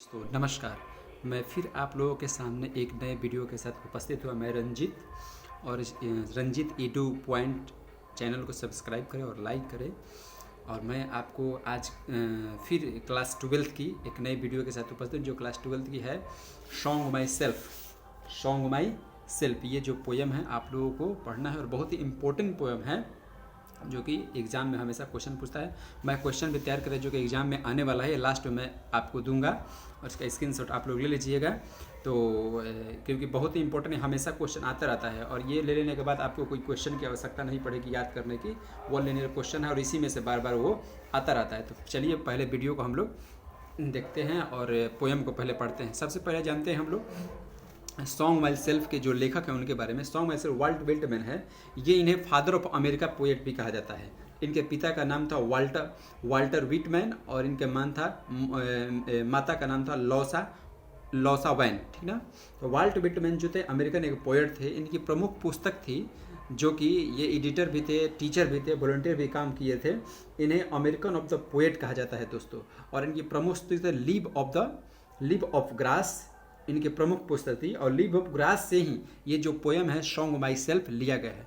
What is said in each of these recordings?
तो नमस्कार। मैं फिर आप लोगों के सामने एक नए वीडियो के साथ उपस्थित हुआ। मैं रंजीत, और रंजीत ईडू पॉइंट चैनल को सब्सक्राइब करें और लाइक करें। और मैं आपको आज फिर क्लास 12 की एक नई वीडियो के साथ उपस्थित, जो क्लास 12 की है सॉन्ग माई सेल्फ। ये जो पोएम है आप लोगों को पढ़ना है और बहुत ही इम्पोर्टेंट पोएम है जो कि एग्ज़ाम में हमेशा क्वेश्चन पूछता है। मैं क्वेश्चन भी तैयार करें जो कि एग्ज़ाम में आने वाला है, लास्ट में मैं आपको दूंगा और इसका स्क्रीनशॉट आप लोग ले लीजिएगा। तो क्योंकि बहुत ही इंपॉर्टेंट है, हमेशा क्वेश्चन आता रहता है और ये ले लेने के बाद आपको कोई क्वेश्चन की आवश्यकता नहीं पड़ेगी याद करने की। वो लिनियर क्वेश्चन है और इसी में से बार बार वो आता रहता है। तो चलिए पहले वीडियो को हम लोग देखते हैं और पोएम को पहले पढ़ते हैं। सबसे पहले जानते हैं हम लोग सॉन्ग माई सेल्फ के जो लेखक हैं उनके बारे में। सॉन्ग माई सेल्फ वाल्ट विल्टमैन है। ये इन्हें फादर ऑफ अमेरिका पोएट भी कहा जाता है। इनके पिता का नाम था वाल्टर विटमैन और इनके माता का नाम था लॉसा वैन, ठीक ना। तो वाल्ट विटमैन जो थे अमेरिकन एक पोएट थे। इनकी प्रमुख पुस्तक थी जो कि ये एडिटर भी थे, टीचर भी थे, वॉलंटियर भी काम किए थे। इन्हें अमेरिकन ऑफ द पोएट कहा जाता है दोस्तों। और इनकी प्रमुख पुस्तक है लिव ऑफ ग्रास, इनकी प्रमुख पुस्तक थी। और लिव ऑफ ग्रास से ही ये जो पोएम है सॉन्ग माई सेल्फ लिया गया है।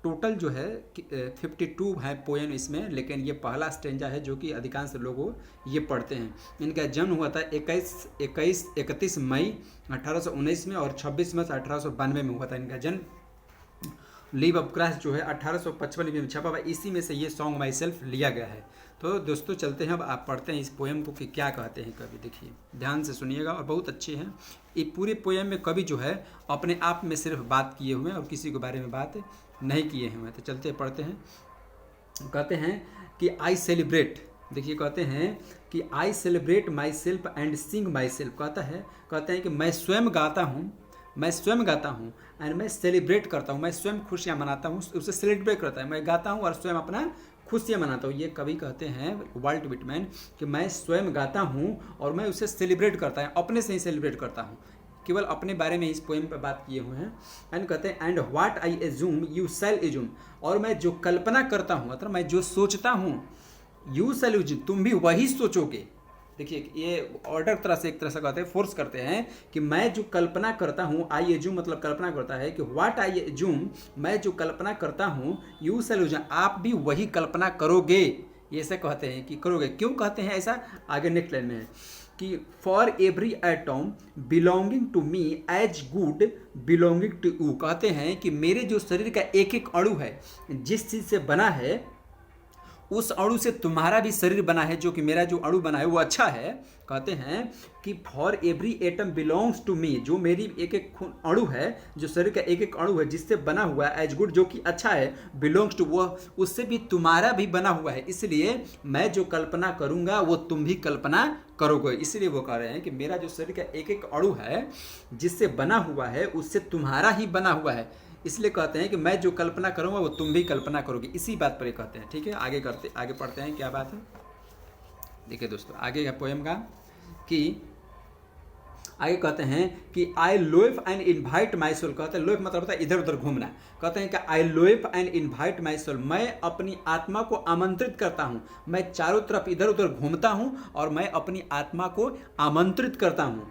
टोटल जो है 52 है पोएम इसमें, लेकिन ये पहला स्टेंजा है जो कि अधिकांश लोगों ये पढ़ते हैं। इनका जन्म हुआ था 31 मई 1819 में और 26 मार्च 1892 में हुआ था इनका जन्म। लिव ऑफ ग्रास जो है 1855 में छपा हुआ, इसी में से ये सॉन्ग माई सेल्फ लिया गया है। तो दोस्तों चलते हैं, अब आप पढ़ते हैं इस पोएम को कि क्या कहते हैं कवि। देखिए ध्यान से सुनिएगा और बहुत अच्छे हैं। ये पूरे पोएम में कवि जो है अपने आप में सिर्फ बात किए हुए हैं और किसी के बारे में बात नहीं किए हुए हैं। तो चलते पढ़ते हैं। कहते हैं कि आई सेलिब्रेट, देखिए कहते हैं कि I celebrate my self and Singh my self. कहते हैं कि मैं स्वयं गाता हूँ एंड मैं सेलिब्रेट करता हूँ। मैं स्वयं खुशियाँ मनाता हूँ, उसे सेलिब्रेट करता है। मैं गाता हूँ और स्वयं अपना खुशियाँ मनाता हूँ। ये कवि कहते हैं वाल्ट विटमैन कि मैं स्वयं गाता हूँ और मैं उसे सेलिब्रेट करता है, अपने से ही सेलिब्रेट करता हूँ। केवल अपने बारे में इस पोएम पर बात किए हुए हैं। एंड कहते हैं and what I assume you shall assume, और मैं जो कल्पना करता हूँ, मतलब मैं जो सोचता हूँ, यू शैल एज्यूम, तुम भी वही सोचोगे। देखिए ये ऑर्डर तरह से एक तरह से कहते हैं, फोर्स करते हैं कि मैं जो कल्पना करता हूँ, आई एज्यूम मतलब कल्पना करता है, कि व्हाट आई एज्यूम, मैं जो कल्पना करता हूँ, यू शैल एज्यूम, आप भी वही कल्पना करोगे। ये ऐसे कहते हैं कि करोगे। क्यों कहते हैं ऐसा, आगे नेक्स्ट लाइन में है कि for every atom belonging to me as good belonging to you. कहते हैं कि मेरे जो शरीर का एक एक अणु है, जिस चीज़ से बना है, उस अणु से तुम्हारा भी शरीर बना है, जो कि मेरा जो अणु बना है वो अच्छा है। कहते हैं कि for every atom belongs to me, जो मेरी एक एक अणु है, जो शरीर का एक एक अणु है जिससे बना हुआ है, एज गुड जो कि अच्छा है, बिलोंग्स टू वो उससे भी तुम्हारा भी बना हुआ है। इसलिए मैं जो कल्पना करूंगा वो तुम भी कल्पना करोगे। इसलिए वो कह रहे हैं कि मेरा जो शरीर का एक एक अणु है जिससे बना हुआ है, उससे तुम्हारा ही बना हुआ है। इसलिए कहते हैं कि मैं जो कल्पना करूंगा वो तुम भी कल्पना करोगे। इसी बात पर ये कहते हैं। ठीक है, आगे पढ़ते हैं क्या बात है। देखिए दोस्तों आगे का पोएम का कि आगे कहते हैं कि आई लोएफ एंड इनवाइट माई सोल। कहते हैं लोएफ मतलब होता है इधर उधर घूमना। कहते हैं कि आई लोएफ एंड इनवाइट माई सोल, मैं अपनी आत्मा को आमंत्रित करता हूँ। मैं चारों तरफ इधर उधर घूमता हूँ और मैं अपनी आत्मा को आमंत्रित करता हूँ,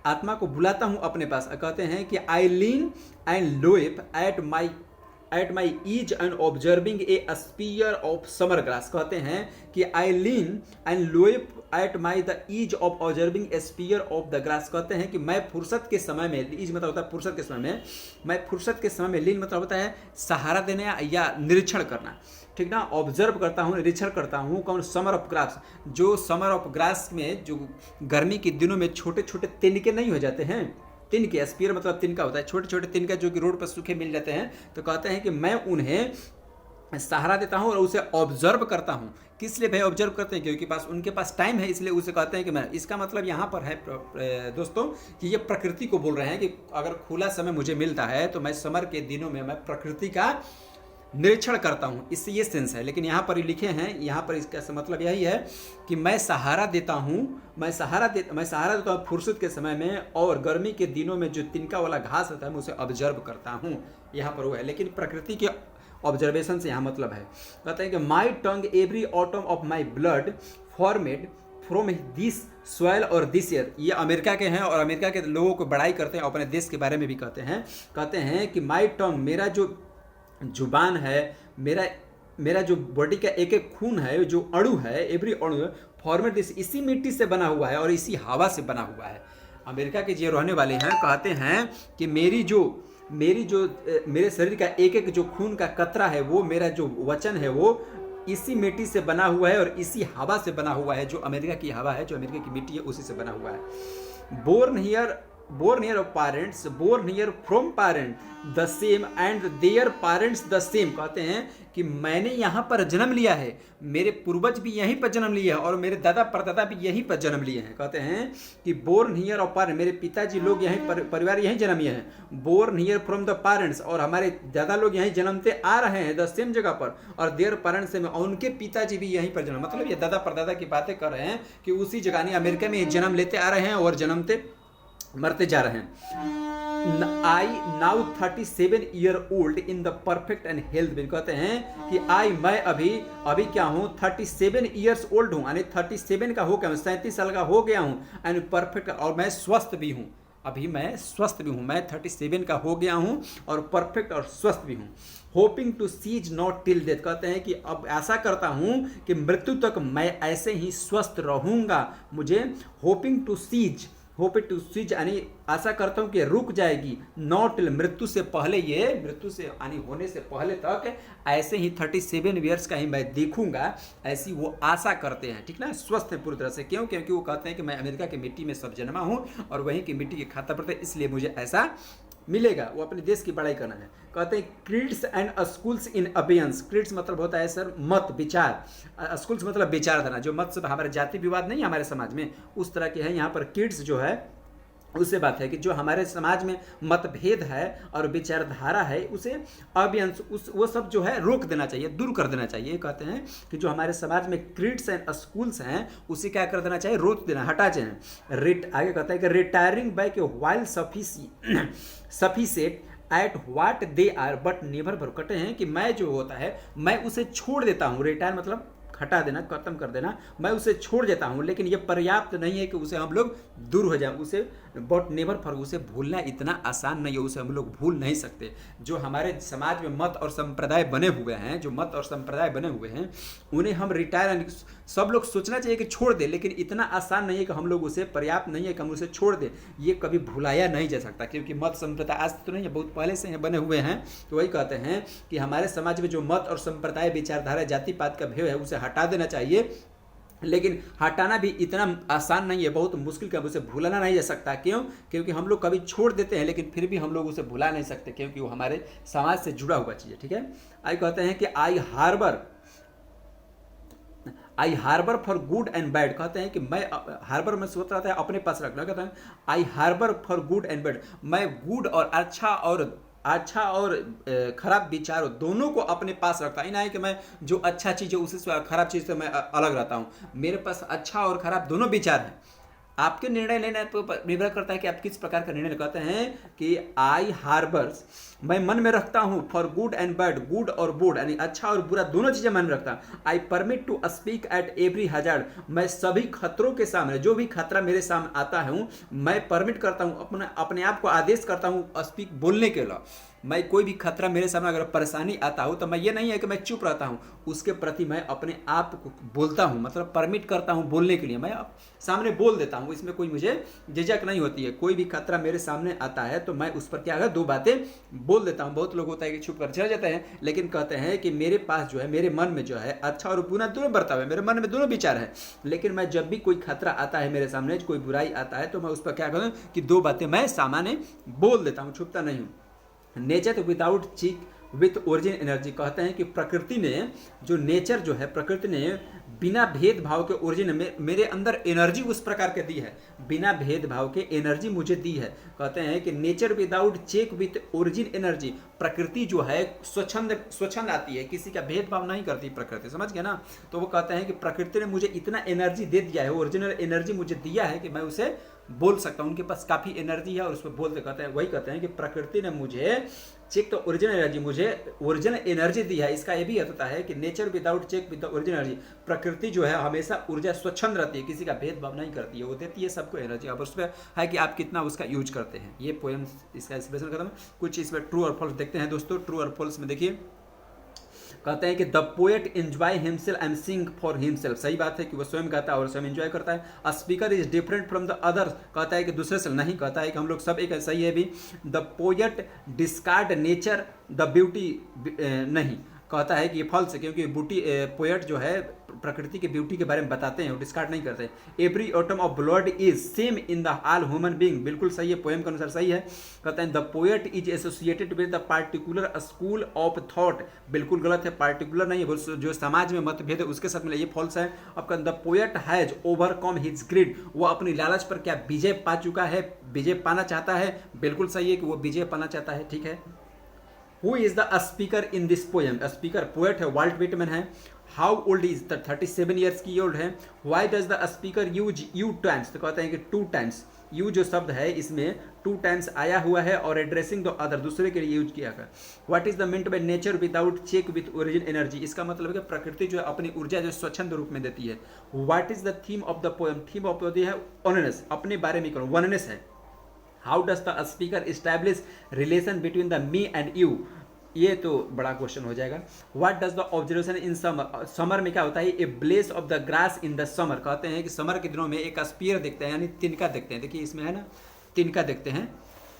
आत्मा को बुलाता हूं अपने पास। कहते हैं कि I lean and loaf at my ease and observing a spear of summer grass. कहते हैं कि I lean and loaf at my the ease of observing a spear of the grass. कहते हैं कि मैं फुर्सत के समय में, ईज मतलब होता है फुर्सत के समय में, मैं फुर्सत के समय में, लीन मतलब होता है सहारा देने या निरीक्षण करना, ठीक ना। ऑब्जर्व करता हूँ, निरीक्षण करता हूँ। कौन, समर ऑफ ग्रास, जो समर ऑफ ग्रास में जो गर्मी के दिनों में छोटे छोटे तिनके नहीं हो जाते हैं, तिनके, स्पीयर मतलब तिनका होता है, छोटे छोटे तिनका जो कि रोड पर सूखे मिल जाते हैं। तो कहते हैं कि मैं उन्हें सहारा देता हूँ और उसे ऑब्जर्व करता हूँ। किस लिए भाई ऑब्जर्व करते हैं, क्योंकि उनके पास टाइम है, इसलिए उसे कहते हैं कि मैं। इसका मतलब यहाँ पर है दोस्तों कि ये प्रकृति को बोल रहे हैं कि अगर खुला समय मुझे मिलता है तो मैं समर के दिनों में मैं प्रकृति का निरीक्षण करता हूँ। इससे ये सेंस है। लेकिन यहाँ पर लिखे हैं, यहाँ पर इसका मतलब यही है कि मैं सहारा देता हूँ, मैं सहारा देता हूँ फुर्सत के समय में, और गर्मी के दिनों में जो तिनका वाला घास होता है मैं उसे ऑब्जर्व करता हूँ। यहाँ पर वो है, लेकिन प्रकृति के ऑब्जर्वेशन से यहाँ मतलब है। कहते हैं कि my tongue every autumn of my blood formed from this soil और दिस ईयर, ये अमेरिका के हैं और अमेरिका के लोगों को बड़ाई करते हैं, अपने देश के बारे में भी कहते हैं कि माई टंग, मेरा जो जुबान है, मेरा जो बॉडी का एक एक खून है, जो अणु है, एवरी अणु है, फॉर्मेट दिस, इसी मिट्टी से बना हुआ है और इसी हवा से बना हुआ है। अमेरिका के जो रहने वाले हैं कहते हैं कि मेरे शरीर का एक एक जो खून का कतरा है, वो मेरा जो वचन है वो इसी मिट्टी से बना हुआ है और इसी हवा से बना हुआ है, जो अमेरिका की हवा है, जो अमेरिका की मिट्टी है, उसी से बना हुआ है। born here of parents, born here from parent the same and their parents the same, कहते हैं कि मैंने यहाँ पर जन्म लिया है, मेरे पूर्वज भी यहीं पर जन्म लिए हैं और मेरे दादा परदादा भी यहीं पर जन्म लिए हैं। कहते हैं कि born here of parents, मेरे पिताजी लोग यहीं परिवार यहीं जन्म लिए हैं। born here from the parents, और हमारे दादा लोग यहीं जन्मते आ रहे हैं द सेम जगह पर, और their parents से और उनके पिताजी भी यहीं पर जन्म, मतलब ये दादा परदादा की बातें कर रहे हैं कि उसी जगह यानी अमेरिका में जन्म लेते आ रहे हैं और जन्मते मरते जा रहे हैं। I now 37 year old in the perfect and health, कहते हैं कि मैं अभी क्या हूँ, 37 ईयर्स ओल्ड हूँ, यानी 37 का हो गया हूँ, 37 साल का हो गया हूँ, एंड परफेक्ट, और मैं स्वस्थ भी हूँ, अभी मैं स्वस्थ भी हूँ, मैं 37 का हो गया हूँ और परफेक्ट और स्वस्थ भी हूँ। Hoping to cease not till death, कहते हैं कि अब ऐसा करता हूँ कि मृत्यु तक मैं ऐसे ही स्वस्थ रहूँगा। मुझे होपिंग टू सीज यानी आशा करता हूँ कि रुक जाएगी, नॉट मृत्यु से पहले, ये मृत्यु से यानी होने से पहले तक ऐसे ही 37 ईयर्स का ही मैं देखूंगा, ऐसी वो आशा करते हैं। ठीक ना, स्वस्थ है पूरी तरह से। क्यों? क्योंकि वो कहते हैं कि मैं अमेरिका की मिट्टी में सब जन्मा हूँ और वहीं की मिट्टी के खाता पड़ता है, इसलिए मुझे ऐसा मिलेगा। वो अपने देश की बड़ाई करना है। कहते हैं creeds and schools in abeyance, creeds मतलब होता है सर मत विचार, स्कूल्स मतलब विचारधारा, जो मत सब हमारे जाति विवाद नहीं हमारे समाज में उस तरह के है। यहाँ पर किड्स जो है उससे बात है कि जो हमारे समाज में मतभेद है और विचारधारा है, उसे अबियंस वो सब जो है रोक देना चाहिए, दूर कर देना चाहिए। कहते हैं कि जो हमारे समाज में क्रीड्स एंड स्कूल्स हैं उसे क्या कर देना चाहिए, रोक देना, हटा देना। आगे कहता है कि retiring back while sufficient at what they are but never भर, कहते हैं कि मैं जो होता है मैं उसे छोड़ देता हूँ, रिटायर मतलब हटा देना, खत्म कर देना, मैं उसे छोड़ देता हूँ, लेकिन ये पर्याप्त नहीं है कि उसे हम लोग दूर हो जाए, उसे बट नेवर फॉर, उसे भूलना इतना आसान नहीं है, उसे हम लोग भूल नहीं सकते। जो हमारे समाज में मत और संप्रदाय बने हुए हैं, जो मत और संप्रदाय बने हुए हैं, उन्हें हम रिटायर, सब लोग सोचना चाहिए कि छोड़ दे, लेकिन इतना आसान नहीं है कि हम लोग उसे, पर्याप्त नहीं है कि हम उसे छोड़ दें। ये कभी भुलाया नहीं जा सकता, क्योंकि मत संप्रदाय आज तो नहीं है, बहुत पहले से बने हुए हैं। तो वही कहते हैं कि हमारे समाज में जो मत और संप्रदाय, विचारधारा, जाति पात का भेद है, उसे हटा देना चाहिए, लेकिन हटाना भी इतना आसान नहीं है, बहुत मुश्किल का, उसे भुलाना नहीं जा सकता। क्यों? क्योंकि हम लोग कभी छोड़ देते हैं, लेकिन फिर भी हम लोग उसे भुला नहीं सकते, क्योंकि वो हमारे समाज से जुड़ा हुआ चीज़ है। ठीक है, आई कहते हैं कि I harbour for good and bad, कहते हैं कि मैं हार्बर में सोच रहा था अपने पास रखना, कहते हैं I harbour for good and bad, मैं गुड और अच्छा और खराब विचार दोनों को अपने पास रखता है। नहीं कि मैं जो अच्छा चीज़ है उससे खराब चीज़ से मैं अलग रहता हूँ, मेरे पास अच्छा और खराब दोनों विचार हैं। आपके निर्णय लेने पर निर्भर करता है कि आप किस प्रकार का निर्णय करते हैं। कि आई हार्बर्स, मैं मन में रखता हूँ, for good and bad, good और बुड यानी अच्छा और बुरा दोनों चीजें मन में रखता हूँ। I permit to speak at every hazard, मैं सभी खतरों के सामने, जो भी खतरा मेरे सामने आता है, मैं परमिट करता हूँ, अपने आप को आदेश करता हूँ स्पीक, बोलने के लिए। मैं कोई भी खतरा मेरे सामने अगर परेशानी आता हो तो मैं ये नहीं है कि मैं चुप रहता हूँ, उसके प्रति मैं अपने आप को बोलता हूँ, मतलब परमिट करता हूँ बोलने के लिए, मैं सामने बोल देता हूँ, इसमें कोई मुझे झिझक नहीं होती है। कोई भी खतरा मेरे सामने आता है तो मैं उस पर क्या है, दो बातें बोल देता हूँ। बहुत लोग होता है कि छुप कर चले जाते हैं, लेकिन कहते हैं कि मेरे पास जो है, मेरे मन में जो है अच्छा और बुरा दोनों बर्ताव है, मेरे मन में दोनों विचार है, लेकिन मैं जब भी कोई खतरा आता है मेरे सामने, कोई बुराई आता है, तो मैं उस पर क्या करूँ कि दो बातें मैं सामान्य बोल देता हूँ, छुपता नहीं हूँ। Nature without cheek with origin energy, कहते हैं कि प्रकृति ने, जो नेचर जो है, प्रकृति ने बिना भेदभाव के ओरिजिन में मेरे अंदर एनर्जी उस प्रकार के दी है, बिना भेदभाव के एनर्जी मुझे दी है। कहते हैं कि nature without check with origin energy, प्रकृति जो है स्वच्छंद आती है, किसी का भेदभाव नहीं करती प्रकृति, समझ गया ना। तो वो कहते हैं कि प्रकृति ने मुझे इतना एनर्जी दे दिया है, ओरिजिनल एनर्जी मुझे दिया है कि मैं उसे बोल सकता हूँ, उनके पास काफ़ी एनर्जी है और उस पर बोलते कहते हैं, वही कहते हैं कि प्रकृति ने मुझे चेक द ओरिजिनल एनर्जी, मुझे ओरिजिनल एनर्जी दी है। इसका ये भी अर्थ होता है कि nature without check with the original energy, प्रकृति जो है हमेशा ऊर्जा स्वच्छंद रहती है, किसी का भेदभाव नहीं करती है, वो देती है सबको एनर्जी। अब उस पर है कि आप कितना उसका यूज करते हैं। ये पोएम इसका एक्सप्रेशन खत्म। कुछ इस पर ट्रू और फॉल्स देखते हैं दोस्तों। ट्रू और फॉल्स में देखिए, कहते हैं कि the poet enjoy himself and sing for himself, सही बात है कि वो स्वयं गाता है और स्वयं एंजॉय करता है। A speaker is different from the others, कहता है कि दूसरे से नहीं, कहता है कि हम लोग सब एक, सही है भी। The poet discard nature the beauty, नहीं, कहता है कि ये फॉल्स है, क्योंकि ब्यूटी पोएट जो है प्रकृति की ब्यूटी के बारे में बताते हैं, वो डिस्कार्ड नहीं करते। Every atom of blood is same in the all human being, बिल्कुल सही है, पोएम के अनुसार सही है। कहते हैं the poet is associated with the particular school of thought, बिल्कुल गलत है, पार्टिकुलर नहीं है, जो समाज में मतभेद है उसके साथ मिले, ये फॉल्स है। अब कहते the poet has overcome his grid, वो अपनी लालच पर क्या विजय पा चुका है, विजय पाना चाहता है, बिल्कुल सही है कि वो विजय पाना चाहता है, ठीक है। Who is the speaker in this poem? Speaker poet है, वाल्ट विटमैन है। How old is the, 37 years की ओल्ड है। Why does the speaker use you times, तो कहते हैं कि 2 टाइम्स, यू जो शब्द है इसमें 2 टाइम्स आया हुआ है और एड्रेसिंग द अदर, दूसरे के लिए यूज किया गया। What is the meant by nature without check with origin energy, इसका मतलब है कि प्रकृति जो है अपनी ऊर्जा जो स्वच्छंद रूप में देती है। What is the theme of the poem, theme of the है ओननेस, अपने बारे में करो, वननेस है। How does the speaker establish relation between the me and you, ये तो बड़ा क्वेश्चन हो जाएगा। What does the observation in summer, summer में क्या होता है, a bless of the grass in the summer, कहते हैं कि समर के दिनों में एक स्पीयर देखते हैं, यानी तिनका देखते हैं, देखिए इसमें है ना, तिनका देखते हैं,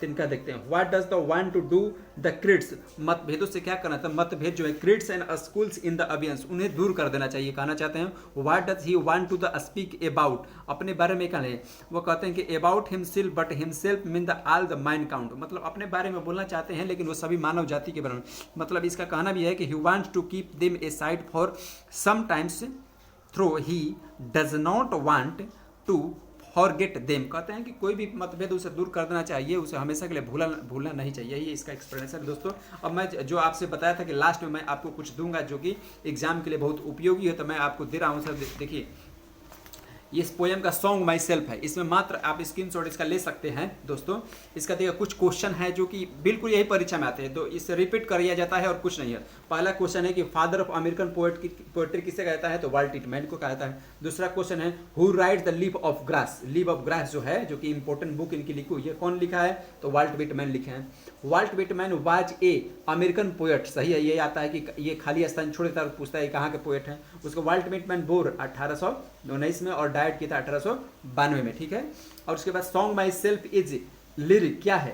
तिनका देखते हैं। What does the want to do the creeds, मतभेदों से क्या करना था, मतभेद जो है creeds and schools in the abeyance, उन्हें दूर कर देना चाहिए, कहना चाहते हैं। What does he want to the speak about, अपने बारे में कहना है, वो कहते हैं कि about himself but himself mean the all the mine count, मतलब अपने बारे में बोलना चाहते हैं लेकिन वो सभी मानव जाति के बारे में, मतलब इसका कहना भी है कि he wants to keep them aside for some times through he does not want to forget them, कहते हैं कि कोई भी मतभेद उसे दूर कर देना चाहिए, उसे हमेशा के लिए भूलना नहीं चाहिए। ये इसका एक्सप्लेनेशन है दोस्तों। अब मैं जो आपसे बताया था कि लास्ट में मैं आपको कुछ दूंगा जो कि एग्जाम के लिए बहुत उपयोगी है, तो मैं आपको दे रहा हूँ सर। देखिए ये इस पोएम का सॉन्ग माई सेल्फ है, इसमें मात्र आप स्क्रीनशॉट इसका ले सकते हैं दोस्तों। इसका देखिए कुछ क्वेश्चन है जो कि बिल्कुल यही परीक्षा में आते हैं, तो इसे रिपीट कर दिया जाता है और कुछ नहीं है। पहला क्वेश्चन है कि फादर ऑफ अमेरिकन पोएट्री किसे कहता है, तो वाल्ट विटमैन को कहता है। दूसरा क्वेश्चन है who right the leaf of grass, leaf of grass जो है, जो कि इंपॉर्टेंट बुक इनकी लिखी हुई है, कौन लिखा है, तो वाल्ट विटमैन लिखे हैं। Walt Whitman was a American poet, सही है, ये आता है कि ये खाली स्थान छोड़ देता है और पूछता है कहाँ के पोएट हैं। उसको वाल्ट विटमैन बोर 1819 में और डायट किया था 1892 में, ठीक है। और उसके बाद song my self is lyric क्या है,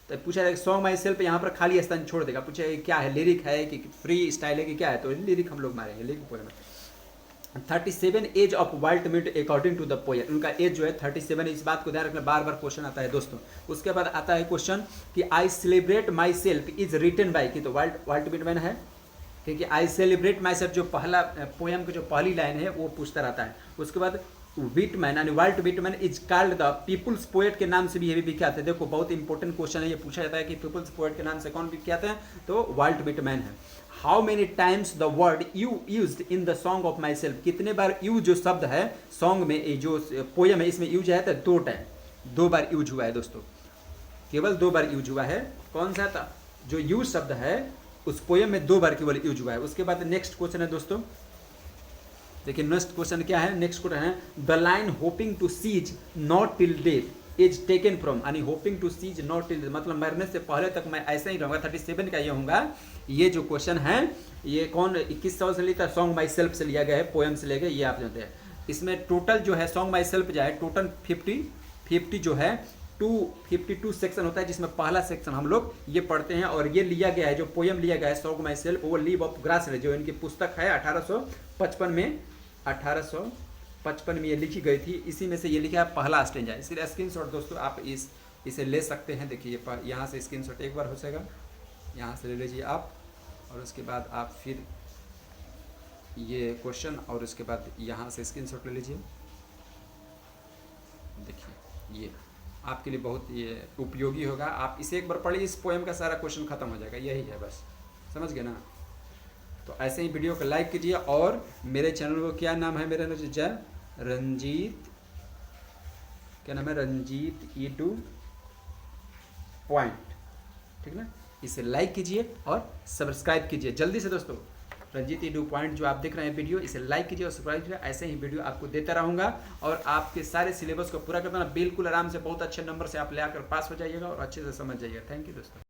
तो पूछा जाएगा सॉन्ग माई सेल्फ, यहाँ पर खाली स्थान छोड़ देगा, पूछा क्या है, लिरिक है कि फ्री स्टाइल है कि क्या है, तो लिरिक हम लोग मारेंगे, लिरिक पोएम है। 37 एज ऑफ वाल्ट मिट अकॉर्डिंग टू द पोएट, उनका एज जो है 37, इस बात को ध्यान रखना, बार बार क्वेश्चन आता है दोस्तों। उसके बाद आता है क्वेश्चन कि I celebrate myself is written by, की तो वाल्ट विटमैन है, क्योंकि आई सेलिब्रेट माई सेल्फ जो पहला पोएम की जो पहली लाइन है वो पूछता रहता है। उसके बाद विटमैन यानी Walt Whitman is called the people's poet के नाम से भी ये भी विख्यात है। देखो बहुत इंपॉर्टेंट क्वेश्चन है, ये पूछा जाता है कि पीपुल्स पोएट के नाम से कौन विख्यात है, तो वाल्ट विटमैन है। How many times the word you used in the song of my self, कितने बार यू जो शब्द है सॉन्ग में, जो पोएम है इसमें यूज है तो 2 टाइम, 2 बार यूज हुआ है दोस्तों, केवल 2 बार यूज हुआ है। कौन सा था जो यूज शब्द है उस पोएम में 2 बार केवल यूज हुआ है। उसके बाद नेक्स्ट क्वेश्चन है दोस्तों, देखिए नेक्स्ट क्वेश्चन क्या है, नेक्स्ट क्वेश्चन है the line hoping to cease not till death is taken from, यानी hoping to cease not till, मतलब मरने से पहले तक मैं ऐसा ही रहूंगा, 37 का ये होगा। ये जो क्वेश्चन है ये कौन 2100 से लिया, सॉन्ग माई सेल्फ से लिया गया है, पोएम से लिया गया, ये आप जानते हैं। इसमें टोटल जो है सॉन्ग माई सेल्फ जो है टोटल 50 जो है 252 सेक्शन होता है, जिसमें पहला सेक्शन हम लोग ये पढ़ते हैं। और ये लिया गया है जो पोएम लिया गया है सॉन्ग माई सेल्फ, वो लीव ऑफ ग्रास है, जो इनकी पुस्तक है 1855 में ये लिखी गई थी, इसी में से ये लिखा है पहला स्टेंजा। इसलिए स्क्रीनशॉट दोस्तों आप इसे ले सकते हैं। देखिए यहाँ से स्क्रीनशॉट एक बार हो जाएगा, यहाँ से ले लीजिए आप, और उसके बाद आप फिर ये क्वेश्चन और उसके बाद यहाँ से स्क्रीनशॉट ले लीजिए। देखिए ये आपके लिए बहुत ये उपयोगी होगा, आप इसे एक बार पढ़िए, इस पोएम का सारा क्वेश्चन खत्म हो जाएगा, यही है बस, समझ गए ना। तो ऐसे ही वीडियो को लाइक कीजिए, और मेरे चैनल को क्या नाम है, मेरा नाम जय रंजीत क्या नाम है, रंजीत ईडू पॉइंट, ठीक ना। इसे लाइक कीजिए और सब्सक्राइब कीजिए जल्दी से दोस्तों। रंजीत ईडू पॉइंट जो आप देख रहे हैं वीडियो, इसे लाइक कीजिए और सब्सक्राइब कीजिए। ऐसे ही वीडियो आपको देता रहूँगा और आपके सारे सिलेबस को पूरा करना, बिल्कुल आराम से बहुत अच्छे नंबर से आप ले आकर पास हो जाइएगा और अच्छे से समझ जाइएगा। थैंक यू दोस्तों।